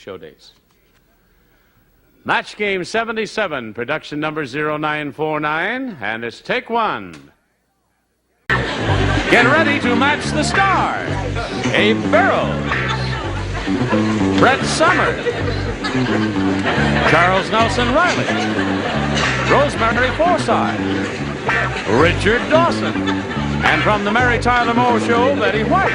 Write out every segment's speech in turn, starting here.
show days. Match game 77, production number 0949, and it's take one. Get ready to match the stars. Abe Burrows, Brett Summers, Charles Nelson Reilly, Rosemary Forsyth, Richard Dawson, and from the Mary Tyler Moore Show, Betty White,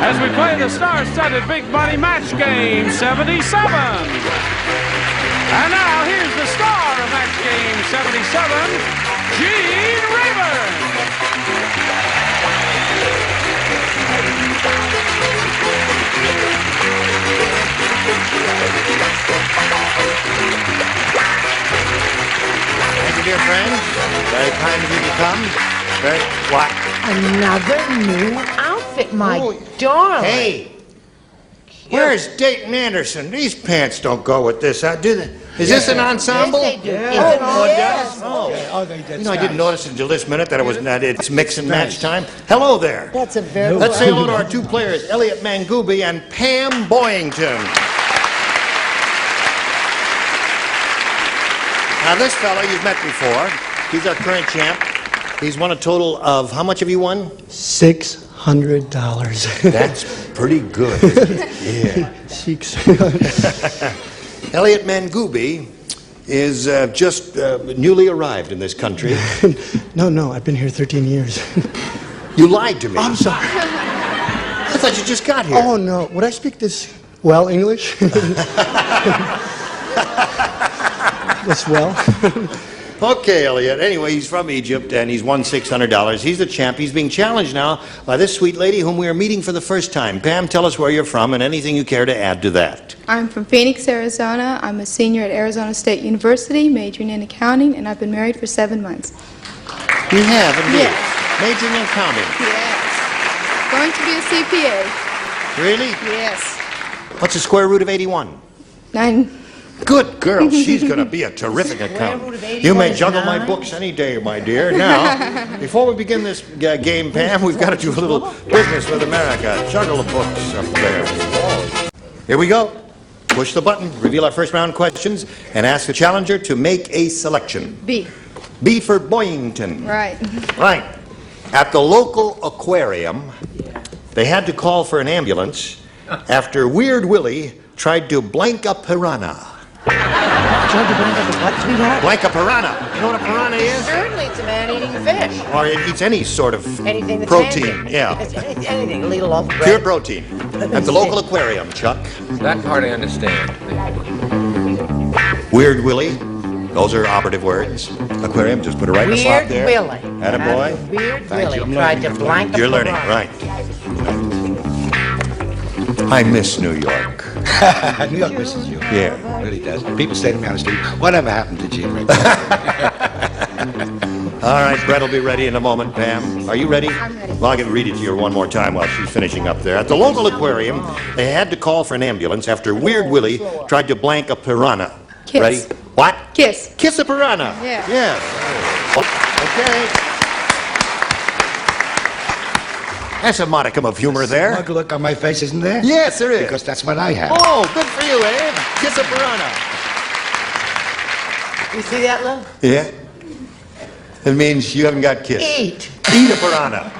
as we play the star-studded Big Money Match Game 77. And now, here's the star of Match Game 77, Gene Rayburn. Thank you, dear friends. Very kind of you to come. Very what? Another new outfit, my darling. Hey, where's Dayton Anderson? These pants don't go with this. Do they? Is this an ensemble? Yes, they do. Yeah. Oh, yes. Oh, they did. You know, I didn't notice until this minute that it's mix and match time. Hello there. That's a very. Let's say hello to our two players, Elliot Mangooby and Pam Boyington. Now, this fellow you've met before. He's our current champ. He's won a total of, how much have you won? $600. That's pretty good. Yeah. Elliot Mangooby is just newly arrived in this country. No, I've been here 13 years. You lied to me. I'm sorry. I thought you just got here. Oh, no. Would I speak this well English? This well? Okay, Elliot. Anyway, he's from Egypt, and he's won $600. He's the champ. He's being challenged now by this sweet lady whom we are meeting for the first time. Pam, tell us where you're from and anything you care to add to that. I'm from Phoenix, Arizona. I'm a senior at Arizona State University, majoring in accounting, and I've been married for 7 months. You have, indeed? Yes. Majoring in accounting? Yes. Going to be a CPA. Really? Yes. What's the square root of 81? 9. Good girl. She's going to be a terrific accountant. You may juggle my books any day, my dear. Now, before we begin this game, Pam, we've got to do a little business with America. Juggle the books up there. Here we go. Push the button, reveal our first round questions, and ask the challenger to make a selection. B. B for Boyington. Right. Right. At the local aquarium, they had to call for an ambulance after Weird Willie tried to blank a piranha. Blank a piranha. You know what a piranha is? Certainly, it's a man eating fish. Or it eats any sort of Anything that's protein. handy. Yeah. Anything, a little loaf of bread. Pure protein. At the local aquarium, Chuck. That part I understand. Weird Willie. Those are operative words. Aquarium, just put it right in the slot there. Weird Willie. Attaboy. Weird Willie tried to blank a You're learning, piranha. right. I miss New York. New York misses you. Yeah. It really does. People say to me on the street, whatever happened to Gene Rayburn? All right, Brett will be ready in a moment, Pam. Are you ready? I'm ready. Well, I can read it to you one more time while she's finishing up there. At the local aquarium, they had to call for an ambulance after Weird Willie tried to blank a piranha. Kiss. Ready? What? Kiss. Kiss a piranha. Yeah. Yes. Okay. That's a modicum of humor there. Smug look on my face, isn't there? Yes, there is. Because that's what I have. Oh, good for you, Abe. Kiss a piranha. You see that, love? Yeah. It means you haven't got kissed. Eat. Eat a piranha.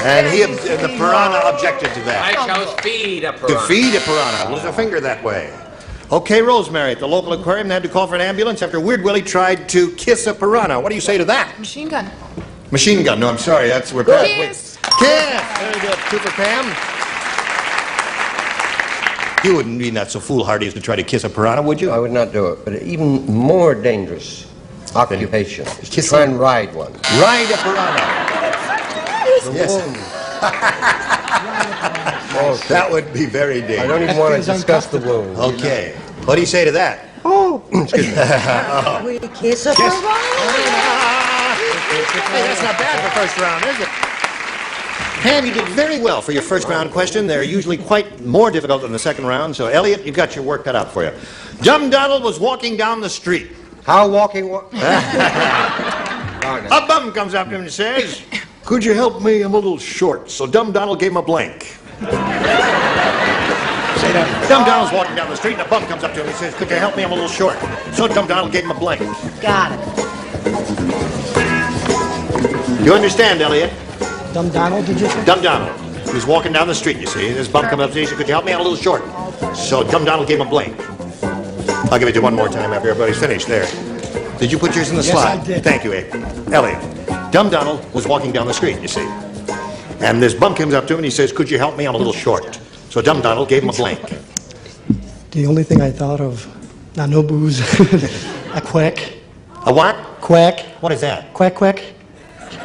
And the piranha objected to that. I chose feed a To piranha. feed a piranha. Lose a finger that way. Okay, Rosemary, at the local aquarium, they had to call for an ambulance after Weird Willie tried to kiss a piranha. What do you say to that? Machine gun. Machine gun. No, I'm sorry. That's where Pam. Kiss. Kiss. Very good. Two for Pam. You wouldn't be not so foolhardy as to try to kiss a piranha, would you? I would not do it, but an even more dangerous occupation is to try and ride one. Ride a piranha. Yes. That would be very I dangerous. don't even want to discuss the wound. Okay. What do you say to that? Oh. Excuse me. We kiss a piranha. Hey, that's not bad for first round, is it? Pam, you did very well for your first round question. They're usually quite more difficult than the second round. So, Elliot, you've got your work cut out for you. Dumb Donald was walking down the street. How walking? A bum comes up to him and says, "Could you help me? I'm a little short." So Dumb Donald gave him a blank. Say Dumb Donald's walking down the street, and a bum comes up to him. He says, "Could you help me? I'm a little short." So Dumb Donald gave him a blank. Got it. You understand, Elliot? Dumb Donald, did you say? Dumb Donald. He was walking down the street, you see. This bum comes up to him. He said, "Could you help me? I'm a little short." So Dumb Donald gave him a blank. I'll give it to you one more time after everybody's finished. There. Did you put yours in the slot? I did. Thank you, Abe. Elliot. Dumb Donald was walking down the street, you see. And this bum comes up to him and he says, "Could you help me? I'm a little short." So Dumb Donald gave him a blank. The only thing I thought of, no booze, a quack. A what? Quack. What is that? Quack, quack.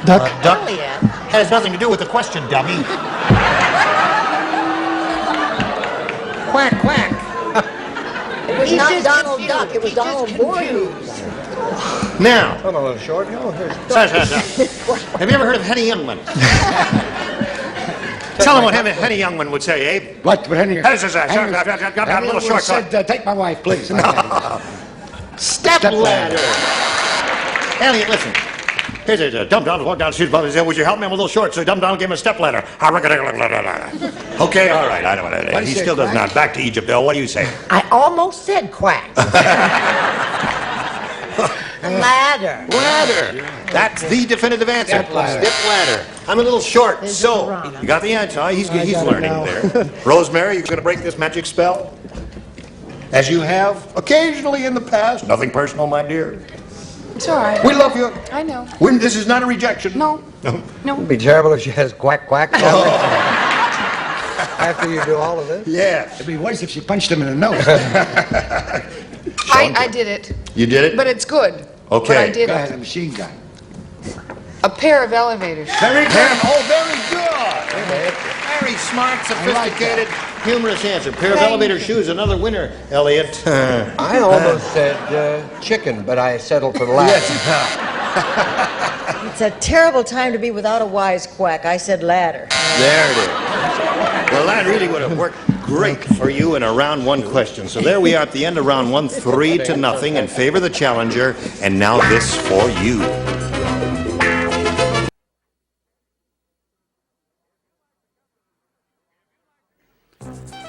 Duck. Duck? Elliot. Has nothing to do with the question, dummy. Quack, quack. It was not Donald Duck. It was Donald Voorhees. Now, I'm a little short. No, there's have you ever heard of Henny Youngman? Tell him what Henny Youngman would say, Abe. What? But Henry... I'm a little short. said, take my wife, please. Step ladder. Elliot, listen. Here's a Dumb Donald walked down the street. He said, "Would you help me? I'm a little short." So Dumb Donald gave him a step ladder. Okay, all right. I know what it is. He still does not. Back to Egypt, Bill. What do you say? I almost said quack. Ladder. Ladder. That's the definitive answer. Step ladder. Step ladder. I'm a little short. There's So, a piranha. you got the answer. He's got learning it there. Rosemary, you going to break this magic spell? As you have occasionally in the past. Nothing personal, my dear. It's all right. We love you. I know. This is not a rejection. No. It'd be terrible if she has quack, quack. After you do all of this. Yes. It'd be worse if she punched him in the nose. I did it, You did it? but it's good. Okay. But I did Guy has it. a machine gun. A pair of elevators. Very good. Oh, very good. Very smart, sophisticated, humorous answer. Pair of elevator shoes, another winner, Elliot. I almost said chicken, but I settled for the last. It's a terrible time to be without a wise quack. I said ladder. There it is. Well, that really would have worked great for you in a round one question. So there we are at the end of round one, 3-0 in favor of the challenger. And now this for you.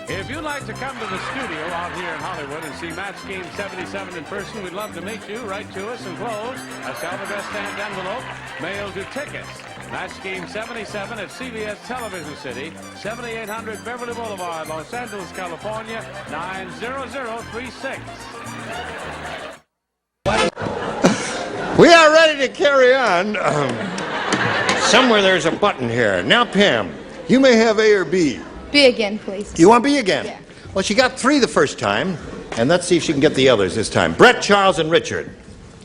If you'd like to come to the studio out here in Hollywood and see Match Game 77 in person, we'd love to meet you. Write to us and close a self-addressed stamped envelope mailed to Tickets. Match Game 77 at CBS Television City, 7800 Beverly Boulevard, Los Angeles, California, 90036. We are ready to carry on. Somewhere there's a button here. Now, Pam, you may have A or B. B again, please. You want B again? Yeah. Well, she got 3 the first time, and let's see if she can get the others this time. Brett, Charles, and Richard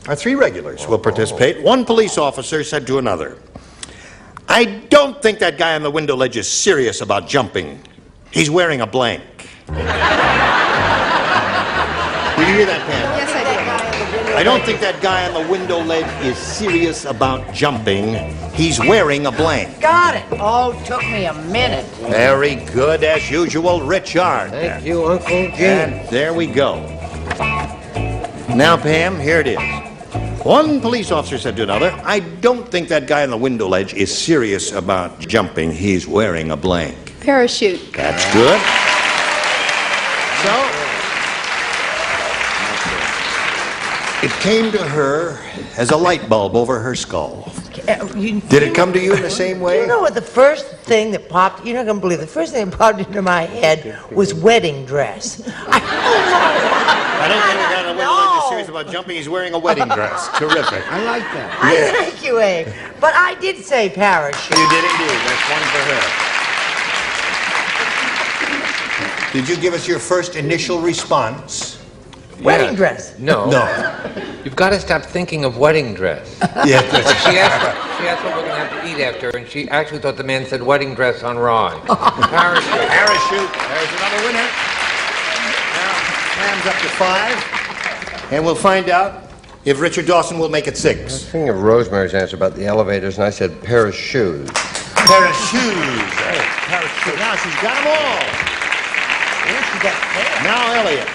are 3 regulars who will participate. One police officer said to another, "I don't think that guy on the window ledge is serious about jumping. He's wearing a blank." Did you hear that, Pam? Yes, I did. I don't think that guy on the window ledge is serious about jumping. He's wearing a blank. Got it. Oh, took me a minute. Very good, as usual, Richard. Thank you, Uncle Gene. And there we go. Now, Pam, here it is. One police officer said to another, "I don't think that guy on the window ledge is serious about jumping. He's wearing a blank." Parachute. That's good. So, it came to her as a light bulb over her skull. Did it come to you in the same way? You know what? The first thing that popped, you're not going to believe, the first thing that popped into my head was wedding dress. I don't think the guy on the window ledge is serious about jumping. He's wearing a wedding dress. Terrific. I like that. I thank you, Abe. But I did say parachute. You did indeed. That's one for her. Did you give us your first initial response? Wedding dress. No. No. You've got to stop thinking of wedding dress. Yeah. She asked what we're going to have to eat after, and she actually thought the man said wedding dress on raw. Parachute. Parachute. There's another winner. Now, Pam's up to 5. And we'll find out if Richard Dawson will make it 6. Thinking of Rosemary's answer about the elevators, and I said pair of shoes. Pair of shoes. Parachute. Now she's got them all. Where'd she get that? Now, Elliot,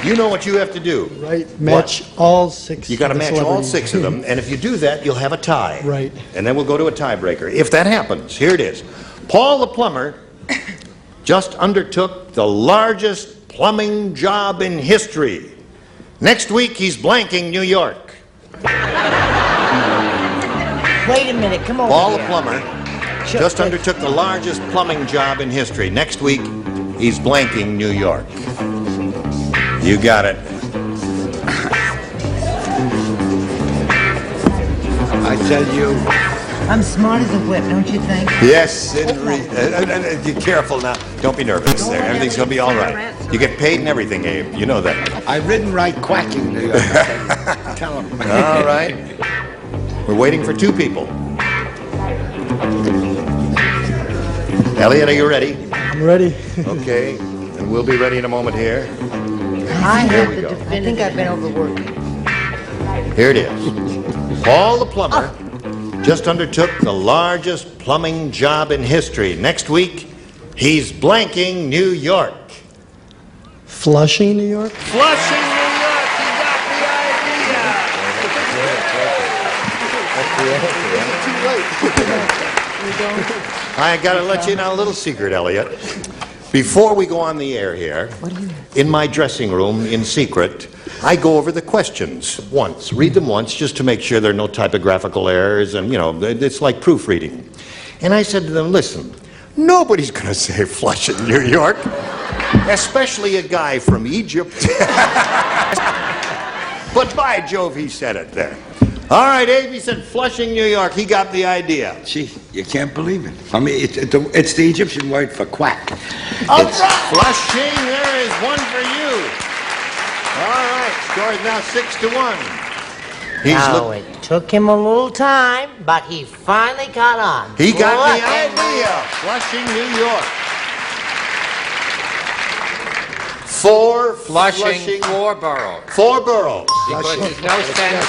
you know what you have to do. Right, match all 6. You got to of the match all celebrities. 6 of them, and if you do that, you'll have a tie. Right. And then we'll go to a tiebreaker. If that happens, here it is. Paul the plumber just undertook the largest plumbing job in history. Next week, he's blanking New York. Wait a minute, come over Paul here. the plumber just undertook the largest plumbing job in history. Next week, he's blanking New York. You got it. I tell you. I'm smart as a whip, don't you think? Yes, be careful now. Don't be nervous there. Everything's going to be all right. You get paid and everything, Abe. You know that. I've ridden right quacking New York. Tell him. All right. We're waiting for two people. Elliot, are you ready? I'm ready. Okay. And we'll be ready in a moment here. I Here have we the go. I think I've been overworking. Here it is. Paul the plumber just undertook the largest plumbing job in history. Next week, he's blanking New York. Flushing, New York? Flushing, New York. He got the idea. I got to let you in on a little secret, Elliot. Before we go on the air here, in my dressing room, in secret, I go over the questions once, read them once, just to make sure there are no typographical errors, and, you know, it's like proofreading. And I said to them, listen, nobody's going to say Flushing, New York, especially a guy from Egypt. But by Jove, he said it there. All right, Abe, he said Flushing, New York. He got the idea. Gee, you can't believe it. I mean, it's the Egyptian word for quack. All right. Flushing, there is one for you. All right, score is now 6-1. Now, it took him a little time, but he finally got on. He got the Flushing. idea. Flushing, New York. Four Flushing for Burrows. Four boroughs. Because there's no sense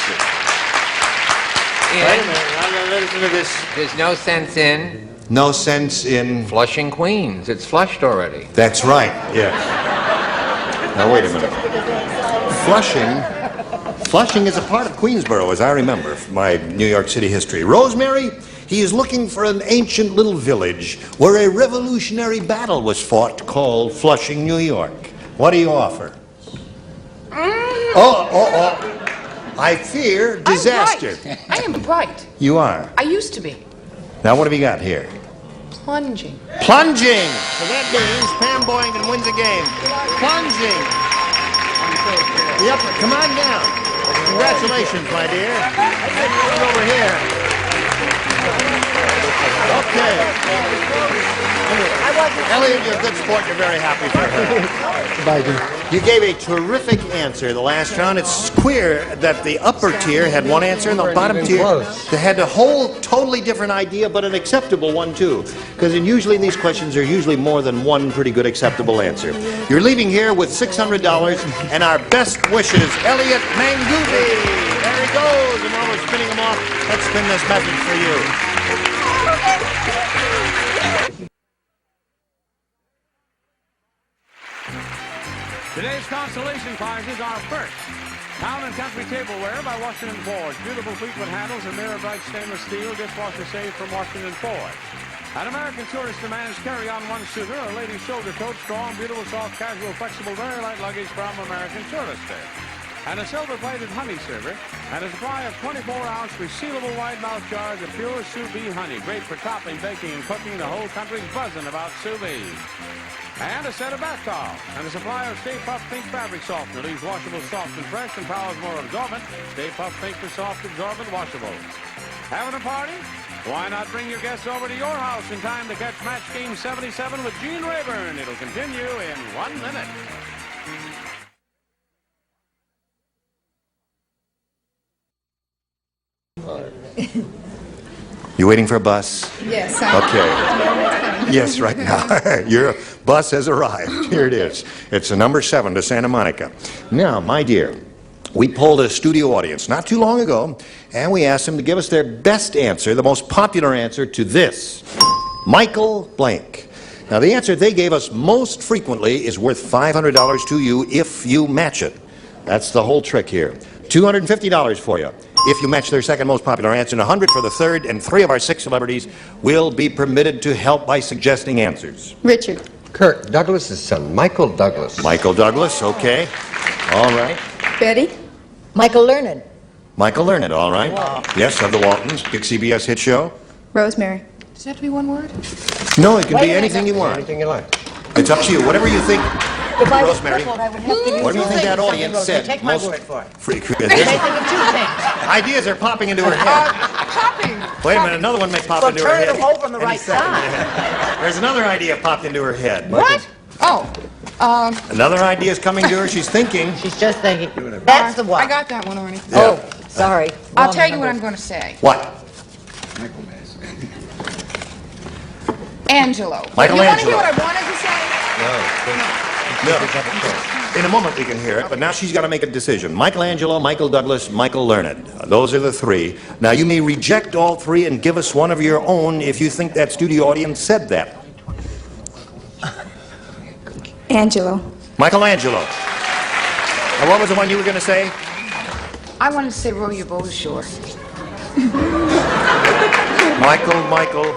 Wait a minute, I'm gonna listen to this. There's no sense in No sense in... flushing Queens. It's flushed already. That's right, yes. Now, wait a minute. Flushing is a part of Queensboro, as I remember from my New York City history. Rosemary, he is looking for an ancient little village where a revolutionary battle was fought called Flushing, New York. What do you offer? Oh. I fear disaster. I am bright. You are. I used to be. Now, what have you got here? Plunging. Plunging! So that means Pam Boyington wins a game. Plunging! Yep, come on down. Congratulations, my dear. Come over here. Okay. Elliot, you're a good sport. You're very happy for her. Bye, dude. You gave a terrific answer the last round. It's queer that the upper tier had one answer and the bottom tier they had a whole totally different idea, but an acceptable one too. Because usually in these questions, there's usually more than one pretty good acceptable answer. You're leaving here with $600 and our best wishes, Elliot Mangubi. There he goes. And while we're spinning him off, let's spin this message for you. Today's consolation prizes are first, Town and Country Tableware by Washington Ford. Beautiful Fleetwood handles and mirror bright stainless steel dishwasher safe from Washington Ford. An American Tourister man's carry-on one-suiter, a lady's shoulder coat, strong, beautiful, soft, casual, flexible, very light luggage from American Tourister. And a silver-plated honey server, and a supply of 24-ounce resealable wide-mouth jars of pure sous vide honey. Great for topping, baking, and cooking. The whole country's buzzing about sous vide. And a set of bath towels, and a supply of Stay Puft Pink fabric softener. Leaves washable soft and fresh and towels more absorbent. Stay Puft Pink for soft, absorbent, washable. Having a party? Why not bring your guests over to your house in time to catch Match Game 77 with Gene Rayburn? It'll continue in 1 minute. You waiting for a bus? Yes. Okay. Yes, right now. Your bus has arrived. Here it is. It's a number 7 to Santa Monica. Now, my dear, we polled a studio audience not too long ago, and we asked them to give us their best answer, the most popular answer to this. Michael blank. Now, the answer they gave us most frequently is worth $500 to you if you match it. That's the whole trick here. $250 for you if you match their second most popular answer, and $100 for the third, and 3 of our 6 celebrities will be permitted to help by suggesting answers. Richard. Kirk Douglas' son, Michael Douglas. Michael Douglas, okay. All right. Betty? Michael Learned. Michael Learned, all right. Yes, of the Waltons, big CBS hit show. Rosemary. Does it have to be one word? No, it can Wait be a minute. anything you want. Anything you like. It's up to you. Whatever you think. If I was Rosemary, crippled, I would have to use what do you think that something, audience Rosemary. said? Take my word for it. Freak. They think of two things. Ideas are popping into her head. Popping. Wait a minute, another one may pop Well, into her turn head. it over on the any right second. side. There's another idea popped into her head. What? Oh, Another idea is coming to her. She's thinking. She's just thinking. That's the one. I got that one already. Oh, sorry. I'll Wrong tell you what number. I'm going to say. What? Angelo. You want to Michelangelo. hear what I wanted to say? No. In a moment we can hear it, but now she's got to make a decision. Michelangelo, Michael Douglas, Michael Learned. Those are the three. Now you may reject all three and give us one of your own if you think that studio audience said that. Angelo. Michelangelo. Now what was the one you were going to say? I wanted to say row your boat ashore. Michael,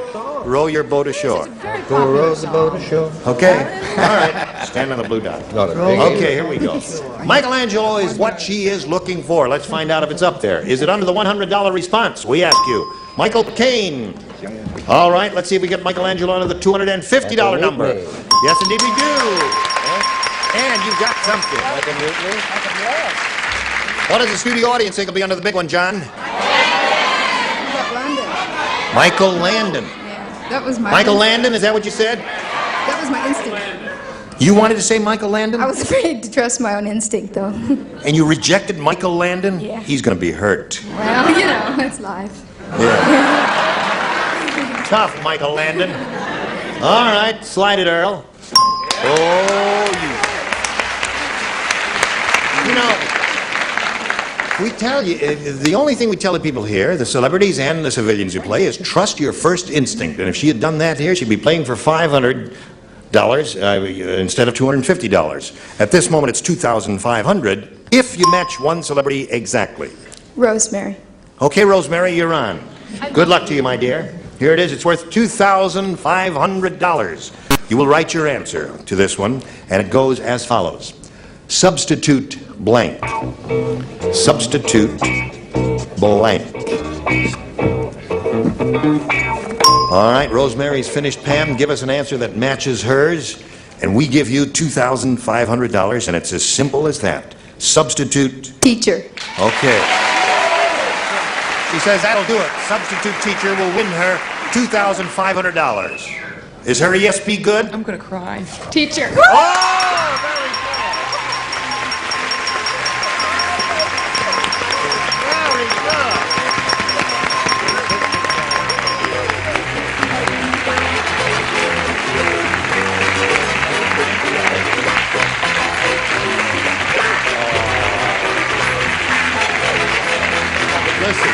row your boat ashore. Go row the boat ashore. Okay. All right. Stand on the blue dot. Not a big Okay, here we go. Michelangelo is what she is looking for. Let's find out if it's up there. Is it under the $100 response? We ask you. Michael Caine. All right, let's see if we get Michelangelo under the $250 number. Yes, indeed we do. And you've got something. What does the studio audience think will be under the big one, John? Michael Landon. Yeah, that was my Michael Landon, is that what you said? That was my instinct. You wanted to say Michael Landon? I was afraid to trust my own instinct, though. And you rejected Michael Landon? Yeah. He's going to be hurt. Well, you know, it's life. Yeah. Tough, Michael Landon. All right, slide it, Earl. Oh, you know, we tell you, the only thing we tell the people here, the celebrities and the civilians who play, is trust your first instinct. And if she had done that here, she'd be playing for $500 instead of $250. At this moment, it's $2,500 if you match one celebrity exactly. Rosemary. Okay, Rosemary, you're on. Good luck to you, my dear. Here it is. It's worth $2,500. You will write your answer to this one, and it goes as follows. Substitute blank. Substitute blank. All right, Rosemary's finished. Pam, give us an answer that matches hers, and we give you $2,500, and it's as simple as that. Substitute. Teacher. Okay. She says that'll do it. Substitute teacher will win her $2,500. Is her ESP good? I'm going to cry. Teacher. Oh, very good. Very good. Listen.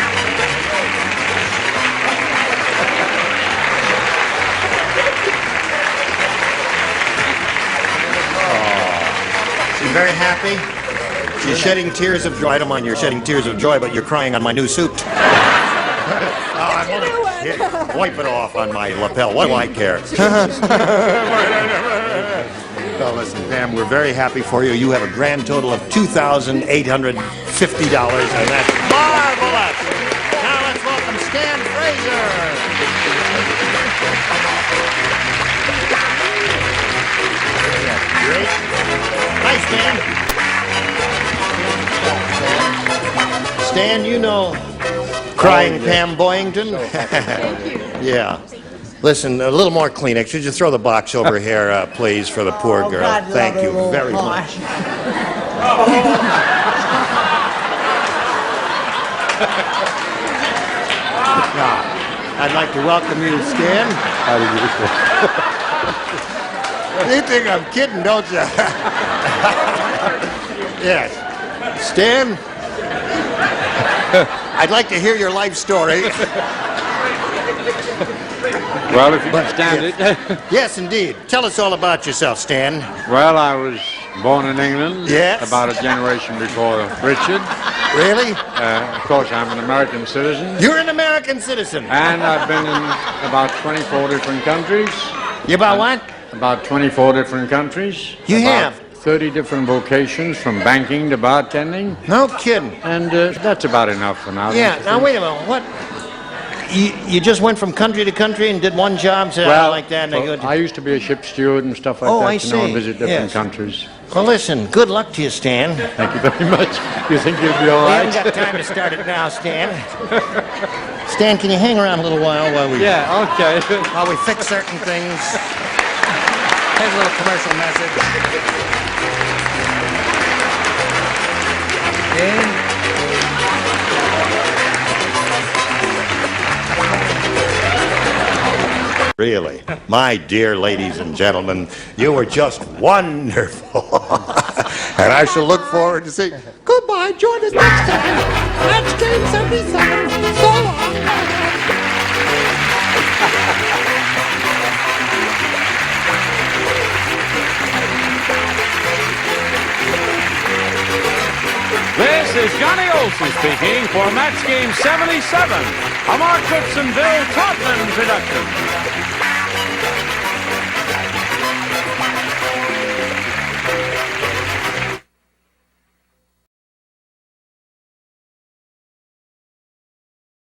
She's very happy. She's shedding tears of joy. I don't mind you're shedding tears of joy, but you're crying on my new suit. Here, wipe it off on my lapel. What do I care? Well, listen, Pam, we're very happy for you. You have a grand total of $2,850, and that's marvelous. Now let's welcome Stan Fraser. Great. Nice, Stan. Stan, you know Crying Pam Boyington? Yeah. Listen, a little more Kleenex. Would you throw the box over here, please, for the poor girl? God love Thank her, you little very Marsh. much. Now, I'd like to welcome you, Stan. How do you You think I'm kidding, don't you? Yes. Stan, I'd like to hear your life story. Well, if you can stand it. Yes, indeed. Tell us all about yourself, Stan. Well, I was born in England. Yes. About a generation before Richard. Really? Of course, I'm an American citizen. You're an American citizen. And I've been in about 24 different countries. You about what? about 24 different countries. You about have? 30 different vocations, from banking to bartending. No kidding. And that's about enough for now. Yeah, now wait a minute. What? You just went from country to country and did one job like that? And I used to be a ship steward and stuff like that. I You know, and see. visit different Yes. countries. Well, listen, good luck to you, Stan. Thank you very much. You think you'll be all We right? haven't got time to start it now, Stan. Stan, can you hang around a little while while we... Yeah, okay. While we fix certain things. Here's a little commercial message. Really, my dear ladies and gentlemen, you were just wonderful. And I shall look forward to seeing... Goodbye. Join us next time. Match Game 77. So long. This is Johnny Olson speaking for Match Game 77, a Mark Goodson, Bill Todman production.